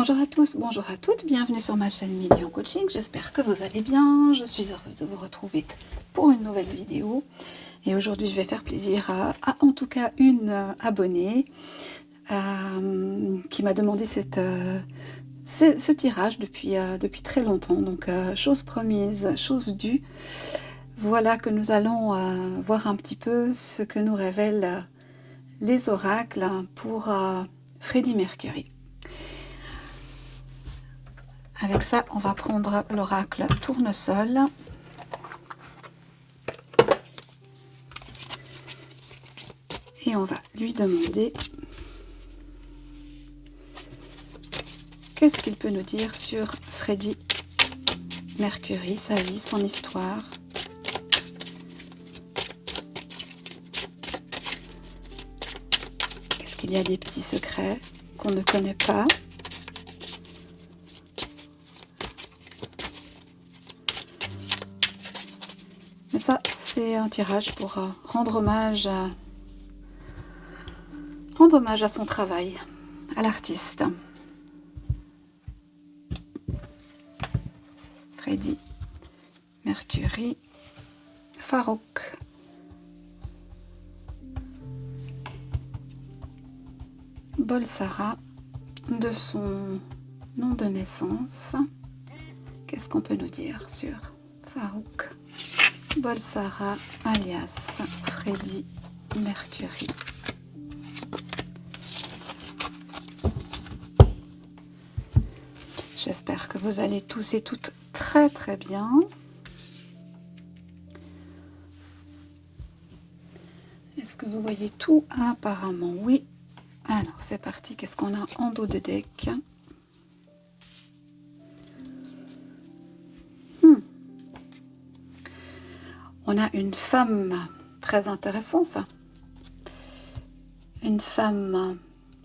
Bonjour à tous, bonjour à toutes, bienvenue sur ma chaîne Million Coaching, j'espère que vous allez bien, je suis heureuse de vous retrouver pour une nouvelle vidéo et aujourd'hui je vais faire plaisir à en tout cas une abonnée qui m'a demandé ce tirage depuis très longtemps, donc chose promise, chose due. Voilà que nous allons voir un petit peu ce que nous révèlent les oracles pour Freddie Mercury. Avec ça, on va prendre l'oracle Tournesol. Et on va lui demander qu'est-ce qu'il peut nous dire sur Freddie Mercury, sa vie, son histoire. Est-ce qu'il y a des petits secrets qu'on ne connaît pas? Mais ça, c'est un tirage pour rendre hommage à son travail, à l'artiste. Freddie Mercury, Farouk. Bolsara, de son nom de naissance. Qu'est-ce qu'on peut nous dire sur Farouk Bolsara, alias Freddie Mercury? J'espère que vous allez tous et toutes très très bien. Est-ce que vous voyez tout? Apparemment oui. Alors c'est parti, qu'est-ce qu'on a en dos de deck? On a une femme, très intéressant ça. Une femme,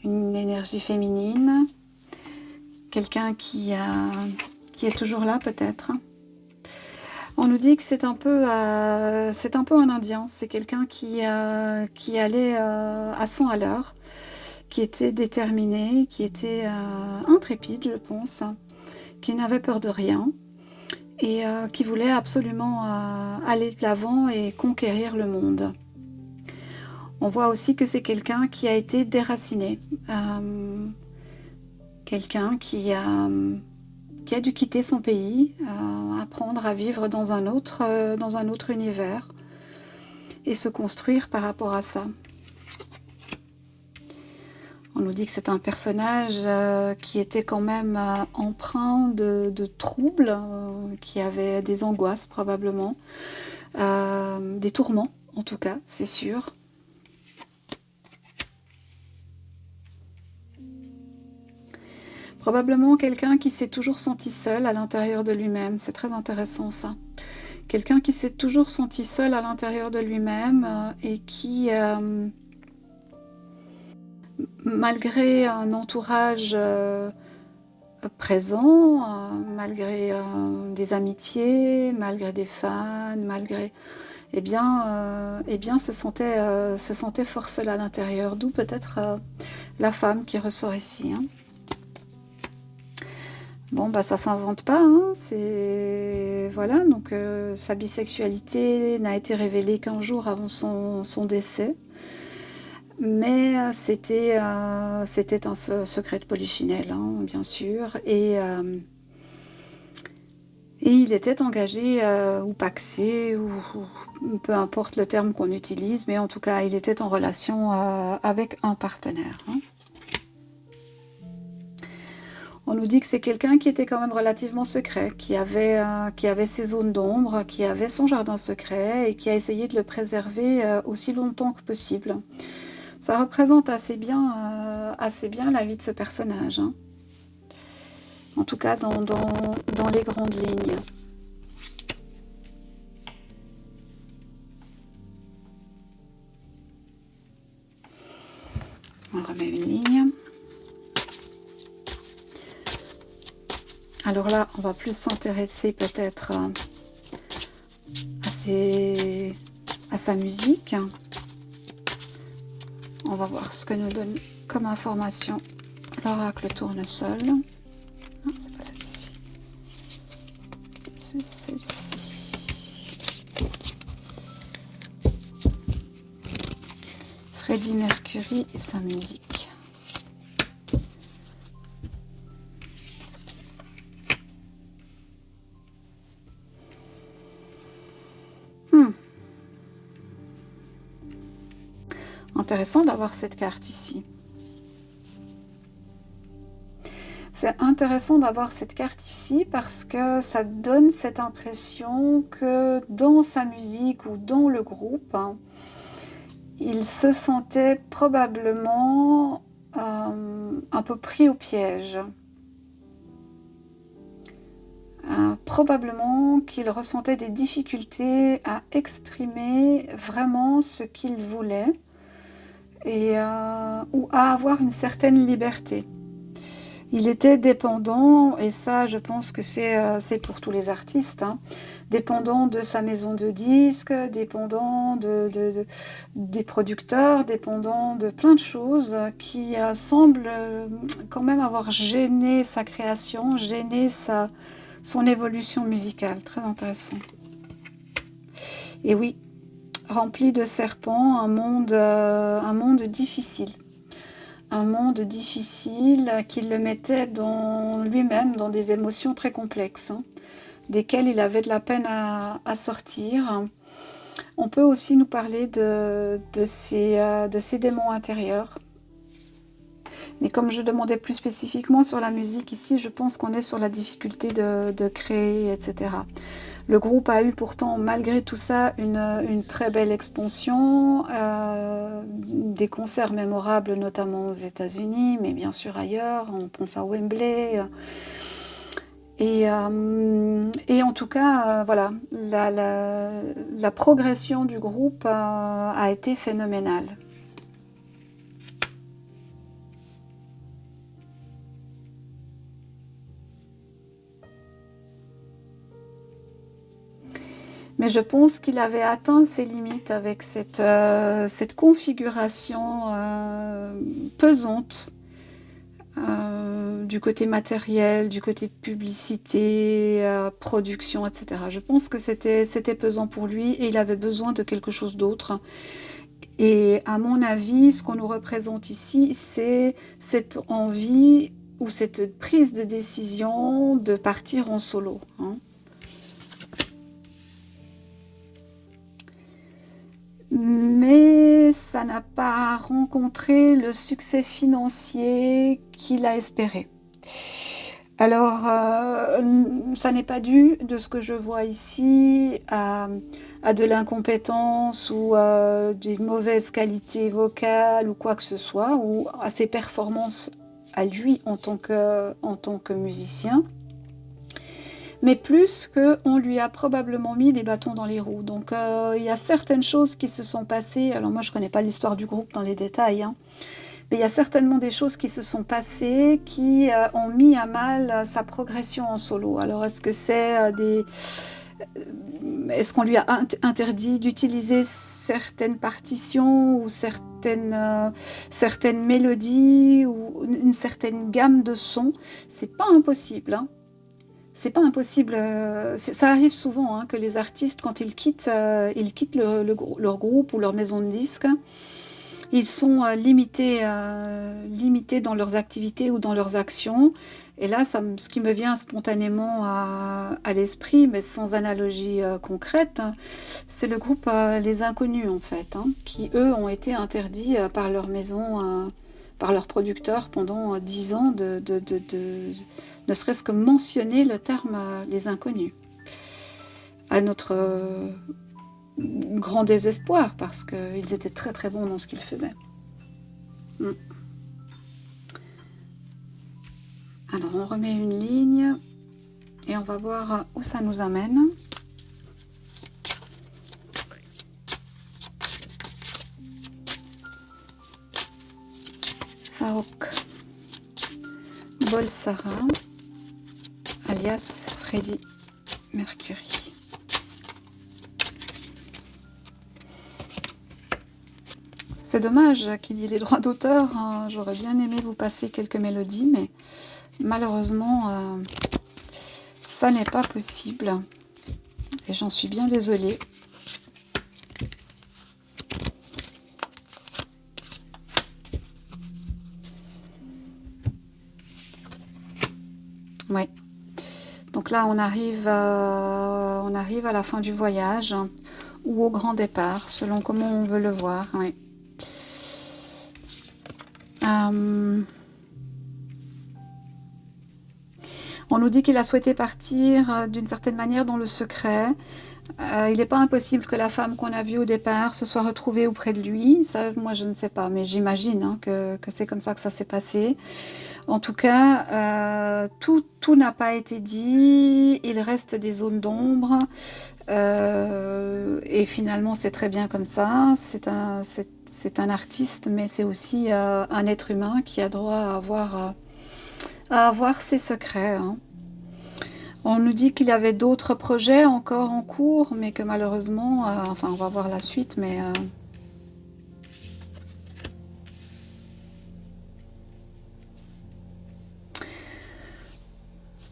une énergie féminine. Quelqu'un qui est toujours là peut-être. On nous dit que c'est un peu un Indien. C'est quelqu'un qui allait à 100 à l'heure, qui était déterminé, qui était intrépide, je pense, qui n'avait peur de rien et qui voulait absolument aller de l'avant et conquérir le monde. On voit aussi que c'est quelqu'un qui a été déraciné. Quelqu'un qui a dû quitter son pays, apprendre à vivre dans un autre univers et se construire par rapport à ça. On nous dit que c'est un personnage qui était quand même empreint de troubles, qui avait des angoisses probablement, des tourments en tout cas, c'est sûr. Probablement quelqu'un qui s'est toujours senti seul à l'intérieur de lui-même. C'est très intéressant ça. Quelqu'un qui s'est toujours senti seul à l'intérieur de lui-même et qui, malgré un entourage présent, malgré des amitiés, malgré des fans, malgré... eh bien se sentait fort seul à l'intérieur. D'où peut-être la femme qui ressort ici. Hein. Bon, bah ça s'invente pas, hein. C'est... Voilà, donc sa bisexualité n'a été révélée qu'un jour avant son décès. Mais c'était un secret de polichinelle, hein, bien sûr. Et il était engagé ou pacsé, ou peu importe le terme qu'on utilise, mais en tout cas, il était en relation avec un partenaire. Hein. On nous dit que c'est quelqu'un qui était quand même relativement secret, qui avait ses zones d'ombre, qui avait son jardin secret et qui a essayé de le préserver aussi longtemps que possible. Ça représente assez bien la vie de ce personnage. Hein. En tout cas, dans les grandes lignes. On remet une ligne. Alors là, on va plus s'intéresser peut-être à sa musique. On va voir ce que nous donne comme information l'oracle Tournesol. Non, c'est pas celle-ci. C'est celle-ci. Freddie Mercury et sa musique. Intéressant d'avoir cette carte ici. C'est intéressant d'avoir cette carte ici parce que ça donne cette impression que dans sa musique ou dans le groupe, il se sentait probablement un peu pris au piège. Probablement qu'il ressentait des difficultés à exprimer vraiment ce qu'il voulait et, ou à avoir une certaine liberté. Il était dépendant, et ça je pense que c'est pour tous les artistes, hein, dépendant de sa maison de disques, dépendant des producteurs, dépendant de plein de choses qui semblent quand même avoir gêné sa création, gêné son évolution musicale. Très intéressant. Et oui, rempli de serpents, un monde difficile. Un monde difficile qui le mettait dans lui-même dans des émotions très complexes, hein, desquelles il avait de la peine à sortir. On peut aussi nous parler de ces démons intérieurs. Mais comme je demandais plus spécifiquement sur la musique ici, je pense qu'on est sur la difficulté de créer, etc. Le groupe a eu pourtant, malgré tout ça, une très belle expansion, des concerts mémorables, notamment aux États-Unis, mais bien sûr ailleurs, on pense à Wembley. Et en tout cas, voilà, la progression du groupe a été phénoménale. Mais je pense qu'il avait atteint ses limites avec cette configuration pesante du côté matériel, du côté publicité, production, etc. Je pense que c'était pesant pour lui et il avait besoin de quelque chose d'autre. Et à mon avis, ce qu'on nous représente ici, c'est cette envie ou cette prise de décision de partir en solo, hein. Mais ça n'a pas rencontré le succès financier qu'il a espéré. Alors, ça n'est pas dû, de ce que je vois ici, à de l'incompétence ou des mauvaises qualités vocales ou quoi que ce soit, ou à ses performances à lui en tant que musicien. Mais plus qu'on lui a probablement mis des bâtons dans les roues. Donc il y a certaines choses qui se sont passées, alors moi je ne connais pas l'histoire du groupe dans les détails, hein, mais il y a certainement des choses qui se sont passées qui ont mis à mal sa progression en solo. Alors est-ce que c'est est-ce qu'on lui a interdit d'utiliser certaines partitions ou certaines mélodies ou une certaine gamme de sons? C'est pas impossible, hein. C'est pas impossible, ça arrive souvent hein, que les artistes, quand ils quittent leur groupe ou leur maison de disques, ils sont limités dans leurs activités ou dans leurs actions. Et là, ce qui me vient spontanément à l'esprit, mais sans analogie concrète, hein, c'est le groupe Les Inconnus, en fait, hein, qui, eux, ont été interdits par leur maison, par leur producteur pendant 10 ans ne serait-ce que mentionner le terme les inconnus. À notre grand désespoir, parce qu'ils étaient très très bons dans ce qu'ils faisaient. Alors on remet une ligne et on va voir où ça nous amène. Farrokh Bulsara, alias Freddie Mercury. C'est dommage qu'il y ait les droits d'auteur, hein. J'aurais bien aimé vous passer quelques mélodies, mais malheureusement, ça n'est pas possible. Et j'en suis bien désolée. Ouais. Donc là, on arrive à la fin du voyage ou au grand départ, selon comment on veut le voir. Ouais. On nous dit qu'il a souhaité partir d'une certaine manière dans le secret. Il n'est pas impossible que la femme qu'on a vue au départ se soit retrouvée auprès de lui. Ça, moi, je ne sais pas, mais j'imagine hein, que c'est comme ça que ça s'est passé. En tout cas, tout n'a pas été dit. Il reste des zones d'ombre. Et finalement, c'est très bien comme ça. C'est un artiste, mais c'est aussi un être humain qui a droit à avoir ses secrets. Hein. On nous dit qu'il y avait d'autres projets encore en cours, mais que malheureusement, enfin on va voir la suite, mais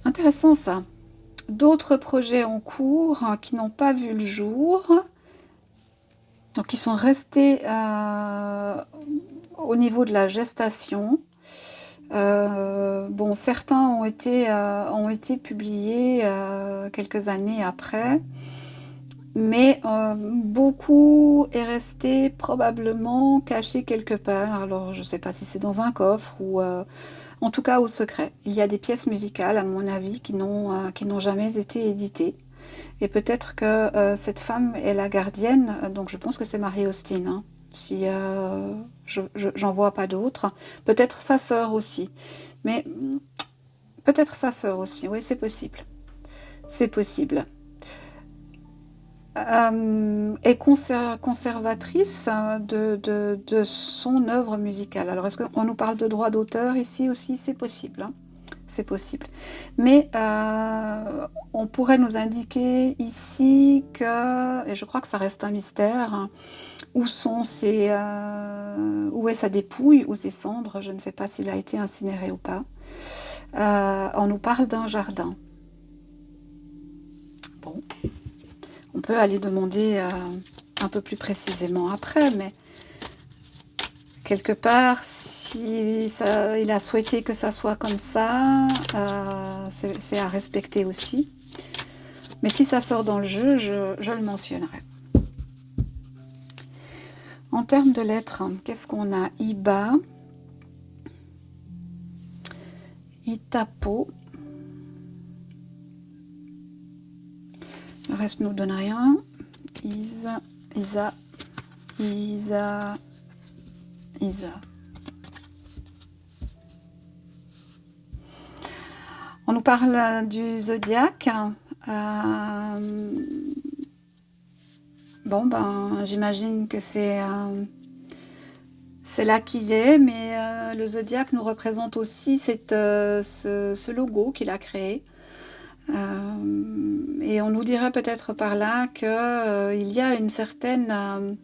intéressant ça. D'autres projets en cours hein, qui n'ont pas vu le jour, donc qui sont restés au niveau de la gestation. Bon, certains ont été publiés quelques années après, mais beaucoup est resté probablement caché quelque part. Alors, je ne sais pas si c'est dans un coffre ou en tout cas au secret. Il y a des pièces musicales, à mon avis, qui n'ont jamais été éditées. Et peut-être que cette femme est la gardienne, donc je pense que c'est Marie Austin. Hein. Si j'en vois pas d'autres. Peut-être sa sœur aussi. Mais peut-être sa sœur aussi. Oui, c'est possible. C'est possible. Est conservatrice de son œuvre musicale. Alors, est-ce qu'on nous parle de droit d'auteur ici aussi? C'est possible. Hein. C'est possible. Mais on pourrait nous indiquer ici que, et je crois que ça reste un mystère, hein, où est sa dépouille ou ses cendres, je ne sais pas s'il a été incinéré ou pas. On nous parle d'un jardin. Bon, on peut aller demander un peu plus précisément après, mais quelque part, si il a souhaité que ça soit comme ça, c'est à respecter aussi. Mais si ça sort dans le jeu, je le mentionnerai. En termes de lettres, qu'est-ce qu'on a? Iba, Itapo. Le reste ne nous donne rien. Isa. On nous parle du zodiaque. Bon, ben, j'imagine que c'est là qu'il est, mais le zodiaque nous représente aussi ce logo qu'il a créé. Et on nous dirait peut-être par là qu'il y a une certaine...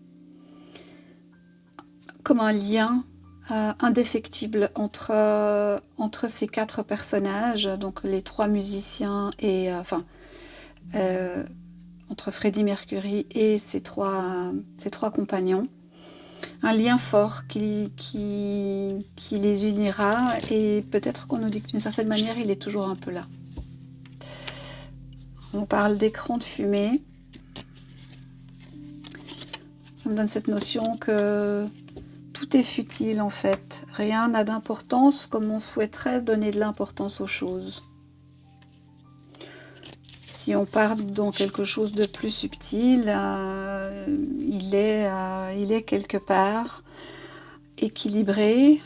comme un lien indéfectible entre ces quatre personnages, donc les trois musiciens et... entre Freddie Mercury et ses trois compagnons. Un lien fort qui les unira et peut-être qu'on nous dit que d'une certaine manière il est toujours un peu là. On parle d'écran de fumée. Ça me donne cette notion que tout est futile en fait. Rien n'a d'importance comme on souhaiterait donner de l'importance aux choses. Si on part dans quelque chose de plus subtil, il est quelque part équilibré.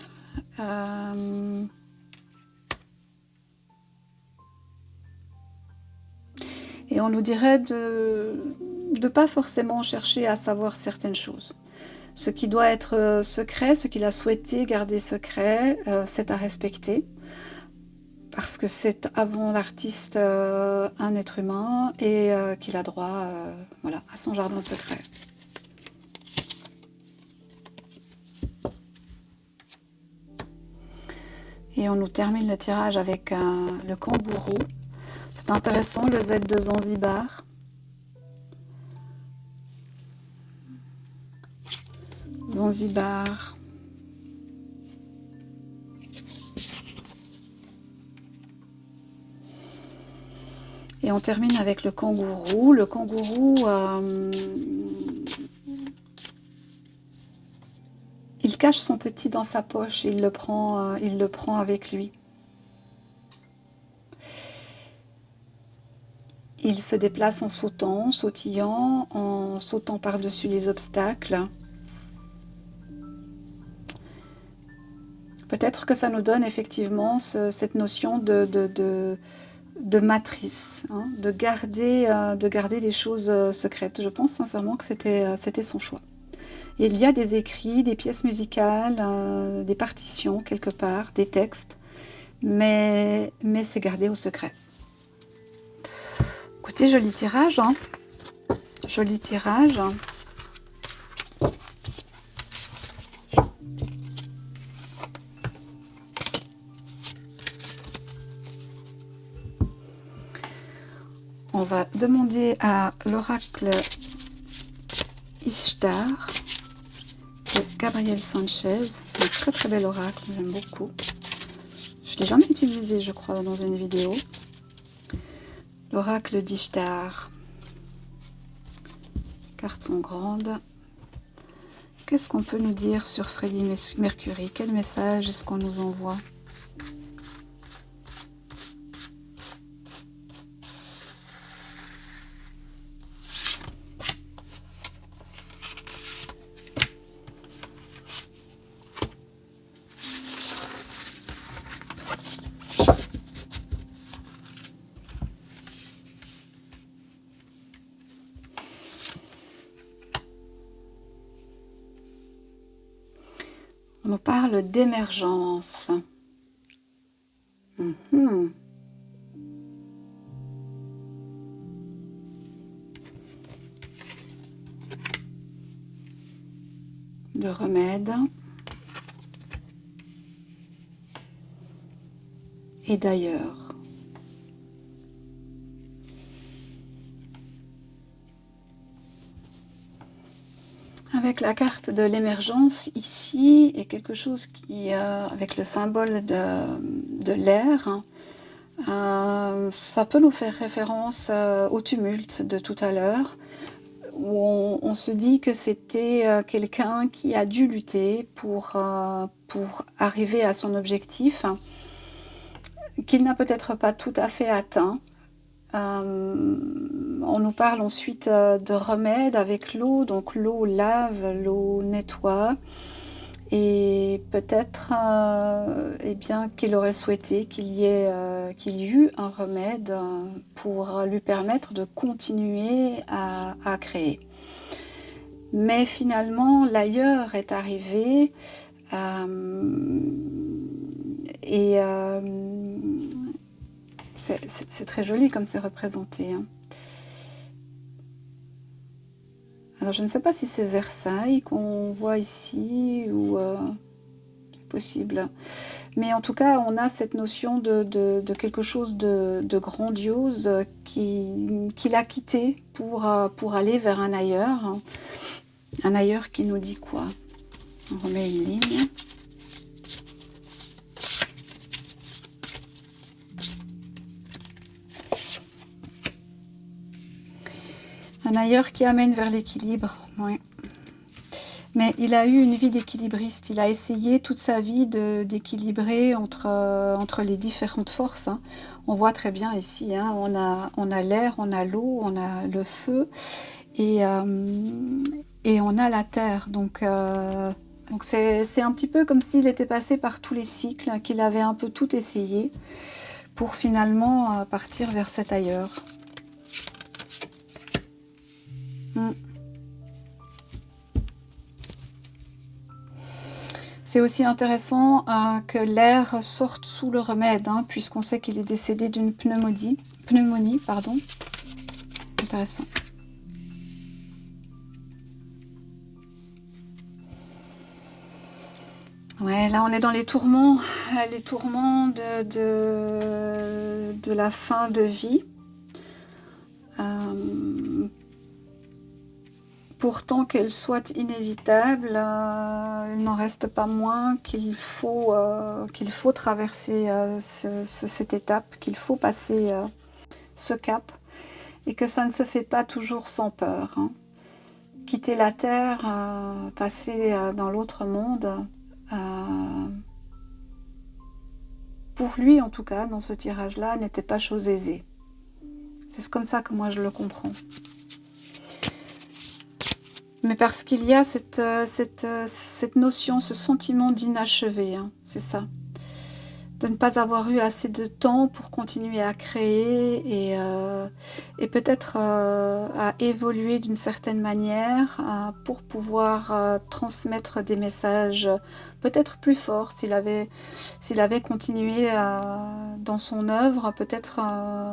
Et on nous dirait de ne pas forcément chercher à savoir certaines choses. Ce qui doit être secret, ce qu'il a souhaité garder secret, c'est à respecter. Parce que c'est avant l'artiste un être humain et qu'il a droit voilà, à son jardin secret. Et on nous termine le tirage avec le kangourou. C'est intéressant, le Z de Zanzibar. Zanzibar. Et on termine avec le kangourou. Le kangourou, il cache son petit dans sa poche et il le prend avec lui. Il se déplace en sautant, sautillant, en sautant par-dessus les obstacles. Peut-être que ça nous donne effectivement cette notion de matrice, hein, de garder des choses secrètes. Je pense sincèrement que c'était son choix. Et il y a des écrits, des pièces musicales, des partitions quelque part, des textes, mais c'est gardé au secret. Écoutez, joli tirage, hein. Joli tirage. On va demander à l'oracle Ishtar de Gabriel Sanchez. C'est un très très bel oracle, j'aime beaucoup. Je ne l'ai jamais utilisé, je crois, dans une vidéo. L'oracle d'Ishtar. Cartes sont grandes. Qu'est-ce qu'on peut nous dire sur Freddie Mercury? Quel message est-ce qu'on nous envoie? On nous parle d'émergence. De remède. Et d'ailleurs. Avec la carte de l'émergence ici, et quelque chose qui, avec le symbole de l'air, ça peut nous faire référence au tumulte de tout à l'heure, où on se dit que c'était quelqu'un qui a dû lutter pour arriver à son objectif, qu'il n'a peut-être pas tout à fait atteint. On nous parle ensuite de remède avec l'eau, donc l'eau lave, l'eau nettoie, et peut-être eh bien, qu'il aurait souhaité qu'il y eut un remède pour lui permettre de continuer à créer. Mais finalement, l'ailleurs est arrivé et c'est très joli comme c'est représenté. Hein. Alors je ne sais pas si c'est Versailles qu'on voit ici ou c'est possible. Mais en tout cas, on a cette notion de quelque chose de grandiose qu'il a quitté pour aller vers un ailleurs. Hein. Un ailleurs qui nous dit quoi? On remet une ligne. Un ailleurs qui amène vers l'équilibre, oui. Mais il a eu une vie d'équilibriste. Il a essayé toute sa vie d'équilibrer entre les différentes forces. Hein. On voit très bien ici, hein, on a l'air, on a l'eau, on a le feu et on a la terre. Donc c'est un petit peu comme s'il était passé par tous les cycles, qu'il avait un peu tout essayé pour finalement partir vers cet ailleurs. C'est aussi intéressant que l'air sorte sous le remède, hein, puisqu'on sait qu'il est décédé d'une pneumonie. Intéressant. Ouais, là on est dans les tourments de la fin de vie. Pourtant qu'elle soit inévitable, il n'en reste pas moins qu'il faut traverser cette étape, qu'il faut passer ce cap, et que ça ne se fait pas toujours sans peur, hein. Quitter la terre, passer dans l'autre monde, pour lui en tout cas, dans ce tirage-là, n'était pas chose aisée. C'est comme ça que moi je le comprends. Mais parce qu'il y a cette notion, ce sentiment d'inachevé, hein, c'est ça. De ne pas avoir eu assez de temps pour continuer à créer et peut-être à évoluer d'une certaine manière pour pouvoir transmettre des messages peut-être plus forts. S'il avait continué dans son œuvre, peut-être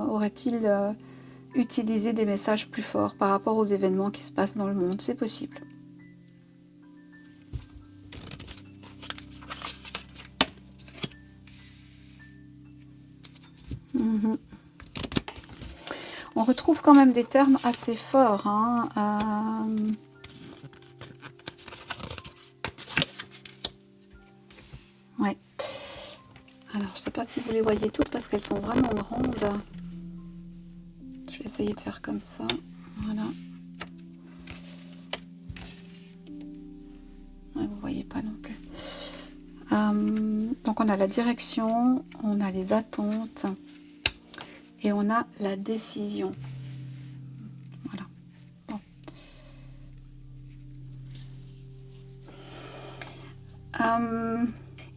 aurait-il utilisé des messages plus forts par rapport aux événements qui se passent dans le monde. C'est possible. On retrouve quand même des termes assez forts, hein. Ouais. Alors, je ne sais pas si vous les voyez toutes parce qu'elles sont vraiment grandes. Je vais essayer de faire comme ça. Voilà. Ouais, vous ne voyez pas non plus. Donc, on a la direction, on a les attentes et on a la décision. Voilà. Bon.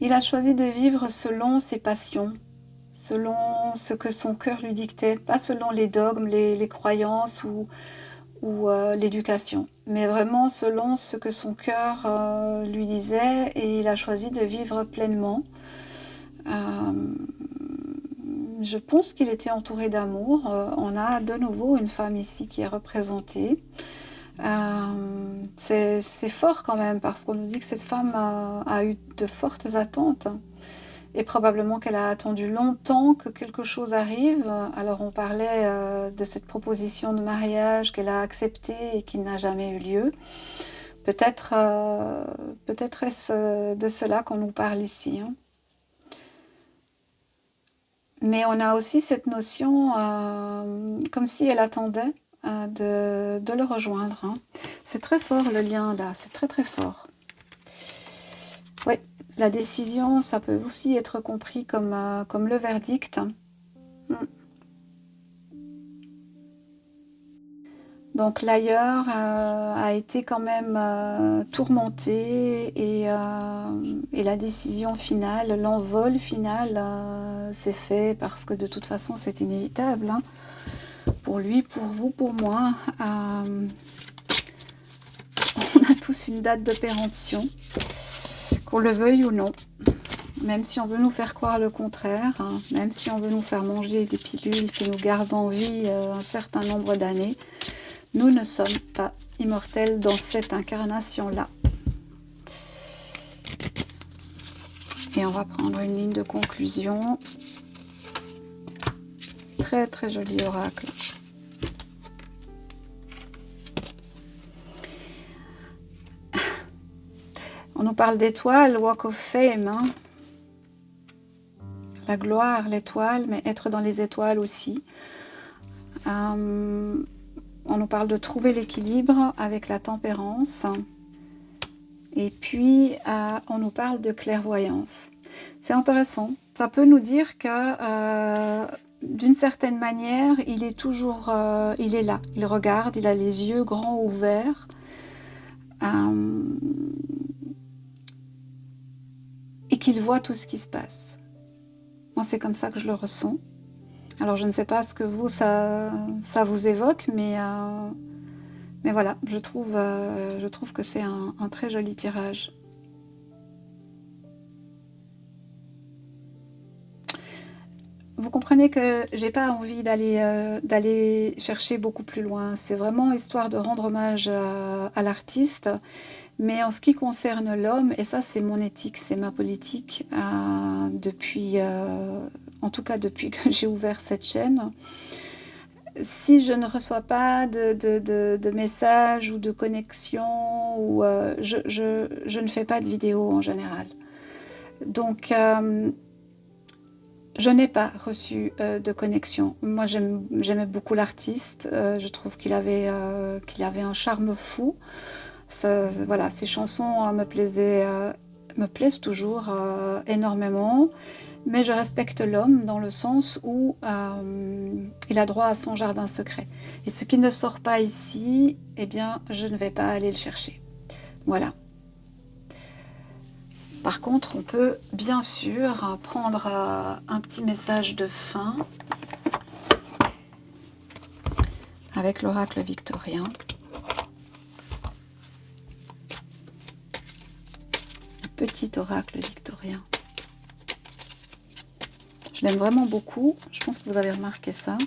Il a choisi de vivre selon ses passions, selon ce que son cœur lui dictait, pas selon les dogmes, les croyances ou l'éducation, mais vraiment selon ce que son cœur lui disait, et il a choisi de vivre pleinement. Je pense qu'il était entouré d'amour. On a de nouveau une femme ici qui est représentée. C'est fort quand même, parce qu'on nous dit que cette femme a eu de fortes attentes. Et probablement qu'elle a attendu longtemps que quelque chose arrive. Alors on parlait de cette proposition de mariage qu'elle a acceptée et qui n'a jamais eu lieu. Peut-être est-ce de cela qu'on nous parle ici, hein. Mais on a aussi cette notion comme si elle attendait de le rejoindre, hein. C'est très fort le lien là, c'est très très fort. Oui. La décision, ça peut aussi être compris comme le verdict. Donc l'ailleurs a été quand même tourmenté et la décision finale, l'envol final s'est fait parce que de toute façon c'est inévitable, hein. Pour lui, pour vous, pour moi. On a tous une date de péremption, qu'on le veuille ou non. Même si on veut nous faire croire le contraire, hein, même si on veut nous faire manger des pilules qui nous gardent en vie un certain nombre d'années, nous ne sommes pas immortels dans cette incarnation-là. Et on va prendre une ligne de conclusion. Très très joli oracle. On nous parle d'étoiles, Walk of Fame, hein. La gloire, l'étoile, mais être dans les étoiles aussi. On nous parle de trouver l'équilibre avec la tempérance. Et puis, on nous parle de clairvoyance. C'est intéressant. Ça peut nous dire que, d'une certaine manière, il est toujours, il est là. Il regarde, il a les yeux grands ouverts. Et qu'il voit tout ce qui se passe. Moi, c'est comme ça que je le ressens. Alors, je ne sais pas ce que vous, ça vous évoque, mais voilà, je trouve que c'est un très joli tirage. vous comprenez que j'ai pas envie d'aller chercher beaucoup plus loin. C'est vraiment histoire de rendre hommage à l'artiste. Mais en ce qui concerne l'homme, et ça c'est mon éthique, c'est ma politique, en tout cas depuis que j'ai ouvert cette chaîne, si je ne reçois pas de messages ou de connexions, je ne fais pas de vidéos en général. Donc, je n'ai pas reçu de connexion. Moi, j'aimais beaucoup l'artiste. Je trouve qu'il avait un charme fou. Voilà, ses chansons me plaisent toujours énormément. Mais je respecte l'homme dans le sens où il a droit à son jardin secret. Et ce qui ne sort pas ici, eh bien, je ne vais pas aller le chercher. Voilà. Par contre, on peut bien sûr prendre un petit message de fin avec l'oracle victorien. Le petit oracle victorien. Je l'aime vraiment beaucoup, je pense que vous avez remarqué ça.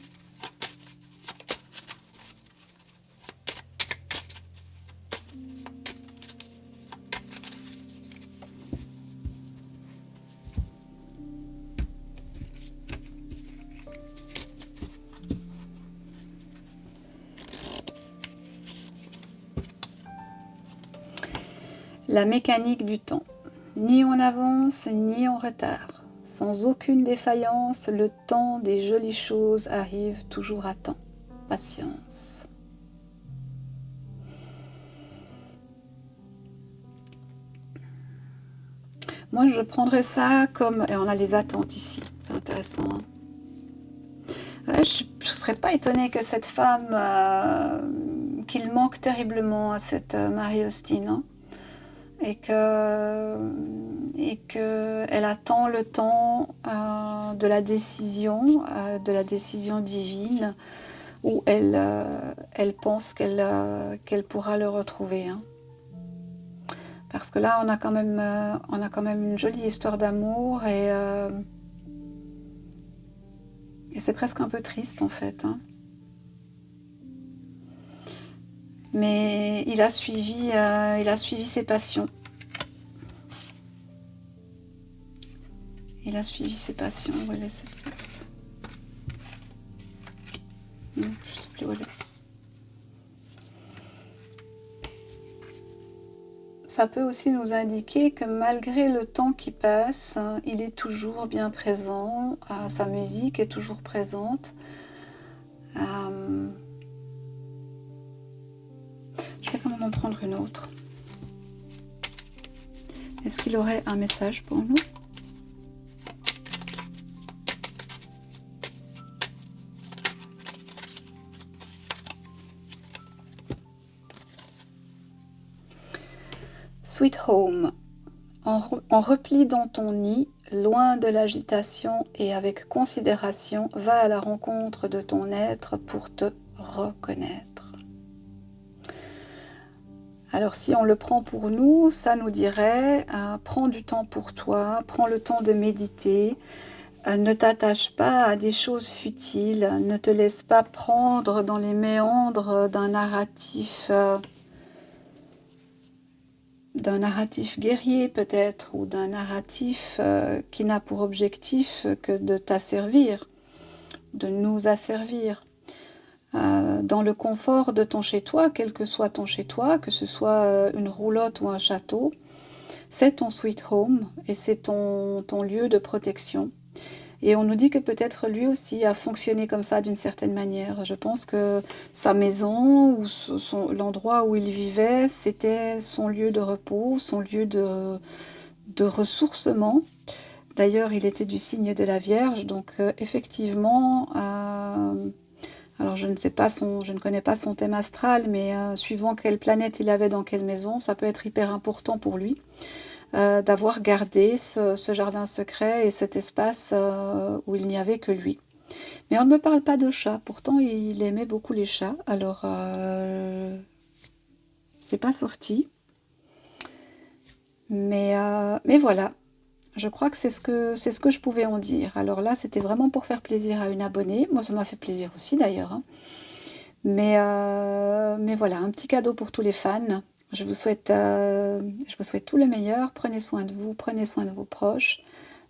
La mécanique du temps, ni en avance ni en retard. Sans aucune défaillance, le temps des jolies choses arrive toujours à temps. Patience. Moi, je prendrais ça comme... Et on a les attentes ici, c'est intéressant. Hein. Ouais, je ne serais pas étonnée que cette femme, qu'il manque terriblement à cette Marie-Austin, hein, et qu'elle attend le temps de la décision divine, où elle pense qu'elle pourra le retrouver. Hein. Parce que là, on a quand même une jolie histoire d'amour et c'est presque un peu triste en fait. Hein. Mais il a suivi ses passions. Il a suivi ses passions. Où elle est cette carte ? Je ne sais plus où elle est. Ça peut aussi nous indiquer que malgré le temps qui passe, il est toujours bien présent, sa musique est toujours présente. Je vais quand même en prendre une autre. Est-ce qu'il aurait un message pour nous ? Sweet Home. En repli dans ton nid, loin de l'agitation et avec considération, va à la rencontre de ton être pour te reconnaître. Alors si on le prend pour nous, ça nous dirait prends du temps pour toi, prends le temps de méditer, ne t'attache pas à des choses futiles, ne te laisse pas prendre dans les méandres d'un narratif guerrier peut-être, ou d'un narratif qui n'a pour objectif que de t'asservir, de nous asservir. Dans le confort de ton chez-toi, quel que soit ton chez-toi, que ce soit une roulotte ou un château, c'est ton sweet home et c'est ton lieu de protection. Et on nous dit que peut-être lui aussi a fonctionné comme ça d'une certaine manière. Je pense que sa maison ou l'endroit où il vivait, c'était son lieu de repos, son lieu de ressourcement. D'ailleurs, il était du signe de la Vierge, donc effectivement, alors je ne connais pas son thème astral, mais suivant quelle planète il avait dans quelle maison, ça peut être hyper important pour lui. D'avoir gardé ce jardin secret et cet espace où il n'y avait que lui. Mais on ne me parle pas de chat, pourtant il aimait beaucoup les chats, alors c'est pas sorti. Mais voilà, Je crois que c'est ce que je pouvais en dire. Alors là, c'était vraiment pour faire plaisir à une abonnée. Moi, ça m'a fait plaisir aussi d'ailleurs, hein. Mais voilà, un petit cadeau pour tous les fans. Je vous souhaite tout le meilleur. Prenez soin de vous, prenez soin de vos proches.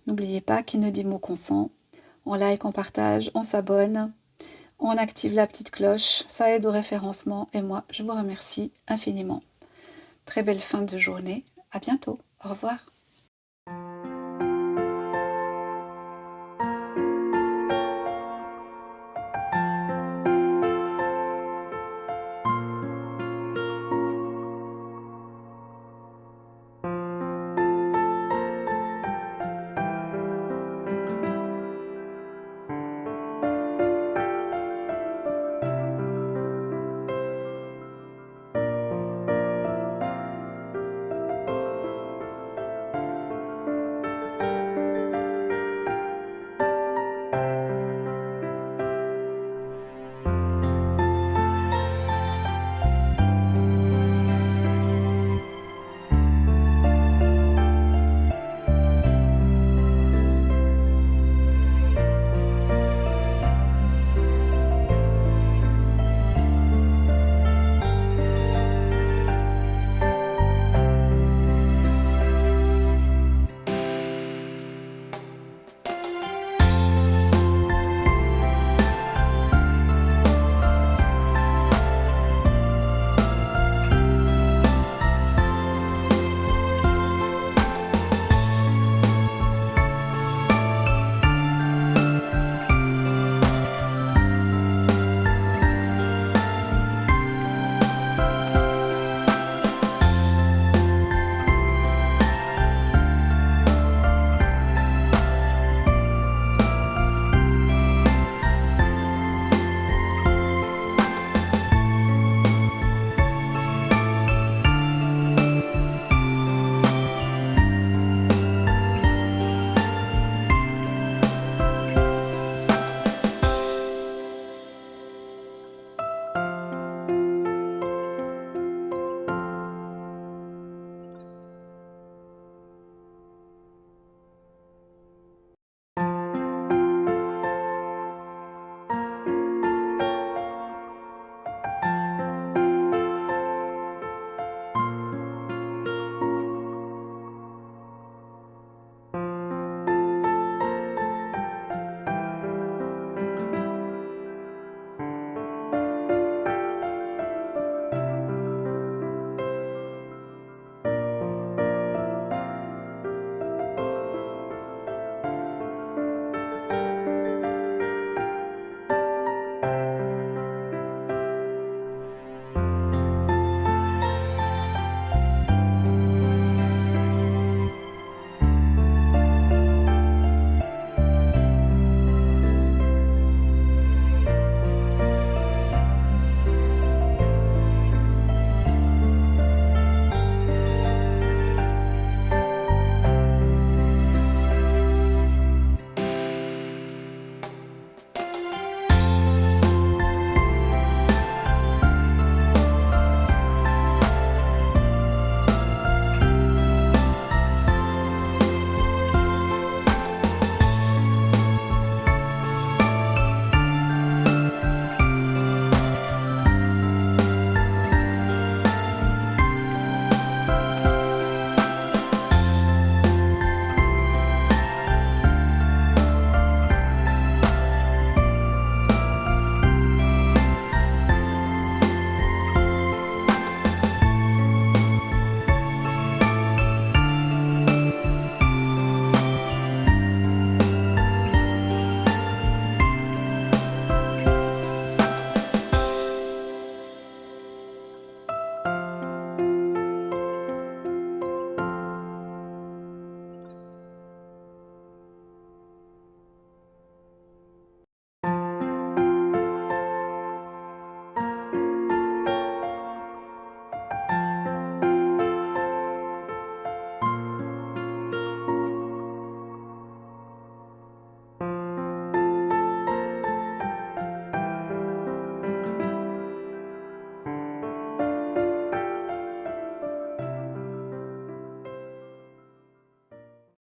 N'oubliez pas, qui ne dit mot consent. On like, on partage, on s'abonne, on active la petite cloche. Ça aide au référencement. Et moi, je vous remercie infiniment. Très belle fin de journée. À bientôt. Au revoir.